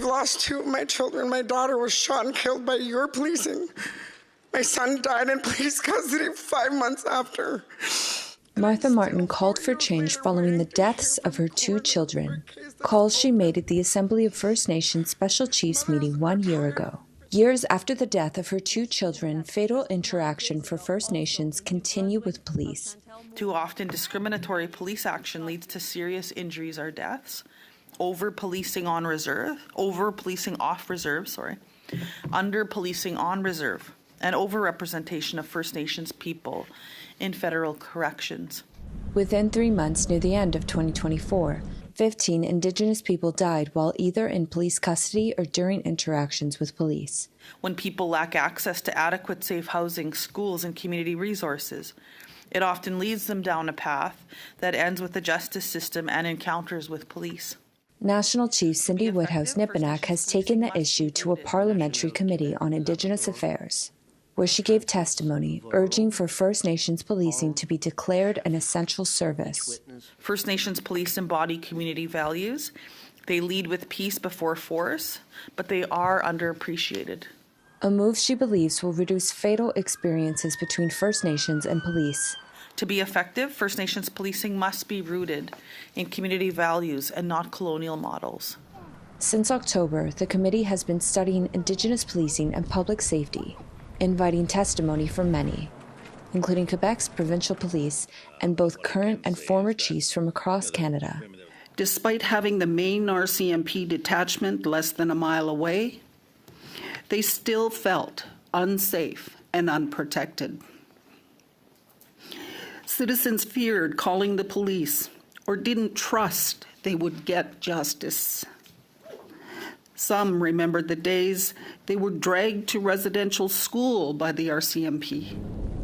lost two of my children. My daughter was shot and killed by your policing. My son died in police custody 5 months after. Martha Martin called for change following the deaths of her two children, calls she made at the Assembly of First Nations Special Chiefs meeting 1 year ago. Years after the death of her two children, fatal interaction for First Nations continue with police. Too often, discriminatory police action leads to serious injuries or deaths. Over-policing off reserve, under-policing on reserve, and over-representation of First Nations people in federal corrections. Within 3 months near the end of 2024, 15 Indigenous people died while either in police custody or during interactions with police. When people lack access to adequate safe housing, schools, and community resources, it often leads them down a path that ends with the justice system and encounters with police. National Chief Cindy Woodhouse-Nippenak has taken the issue to a parliamentary committee on Indigenous affairs, where she gave testimony urging for First Nations policing to be declared an essential service. First Nations police embody community values. They lead with peace before force, but they are underappreciated. A move she believes will reduce fatal experiences between First Nations and police. To be effective, First Nations policing must be rooted in community values and not colonial models. Since October, the committee has been studying Indigenous policing and public safety, inviting testimony from many, including Quebec's provincial police and both current and former chiefs from across Canada. Despite having the main RCMP detachment less than a mile away, they still felt unsafe and unprotected. Citizens feared calling the police or didn't trust they would get justice. Some remembered the days they were dragged to residential school by the RCMP.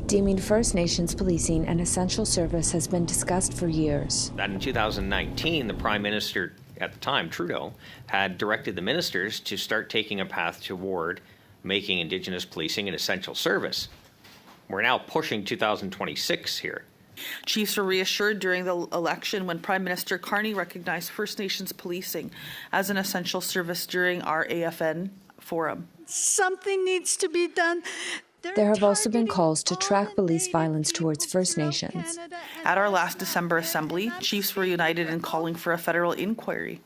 Deeming First Nations policing an essential service has been discussed for years. That in 2019, the Prime Minister at the time, Trudeau, had directed the ministers to start taking a path toward making Indigenous policing an essential service. We're now pushing 2026 here. Chiefs were reassured during the election when Prime Minister Carney recognized First Nations policing as an essential service during our AFN forum. Something needs to be done. There have also been calls to track police violence towards First Nations. At our last December Assembly, Chiefs were united in calling for a federal inquiry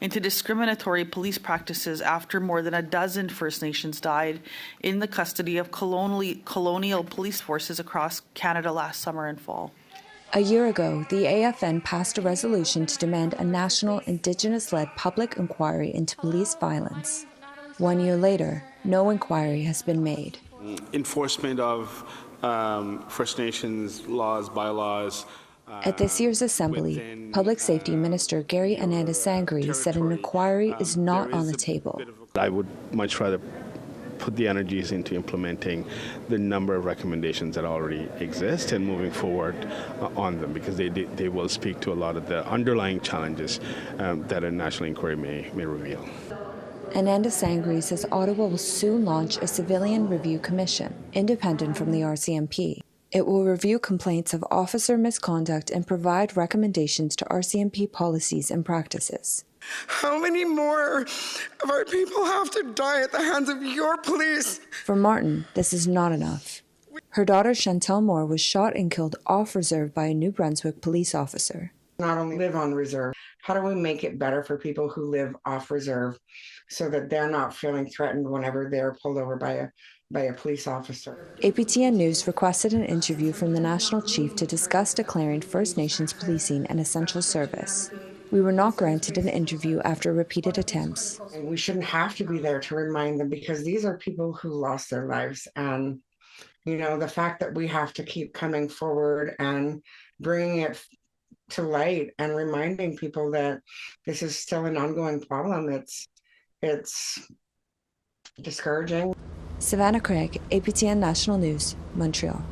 into discriminatory police practices after more than a dozen First Nations died in the custody of colonial police forces across Canada last summer and fall. A year ago, the AFN passed a resolution to demand a national Indigenous-led public inquiry into police violence. 1 year later, no inquiry has been made. Enforcement of First Nations laws, bylaws. At this year's Assembly, Public Safety Minister Gary Ananda-Sangri said an inquiry is not on the table. I would much rather put the energies into implementing the number of recommendations that already exist and moving forward on them, because they will speak to a lot of the underlying challenges that a national inquiry may reveal. Ananda-Sangri says Ottawa will soon launch a civilian review commission, independent from the RCMP. It will review complaints of officer misconduct and provide recommendations to RCMP policies and practices. How many more of our people have to die at the hands of your police? For Martin, this is not enough. Her daughter Chantel Moore was shot and killed off reserve by a New Brunswick police officer. Not only live on reserve, how do we make it better for people who live off reserve so that they're not feeling threatened whenever they're pulled over by a police officer? APTN News requested an interview from the National Chief to discuss declaring First Nations policing an essential service. We were not granted an interview after repeated attempts. We shouldn't have to be there to remind them, because these are people who lost their lives. And, you know, the fact that we have to keep coming forward and bringing it to light and reminding people that this is still an ongoing problem, it's discouraging. Savanna Craig, APTN National News, Montreal.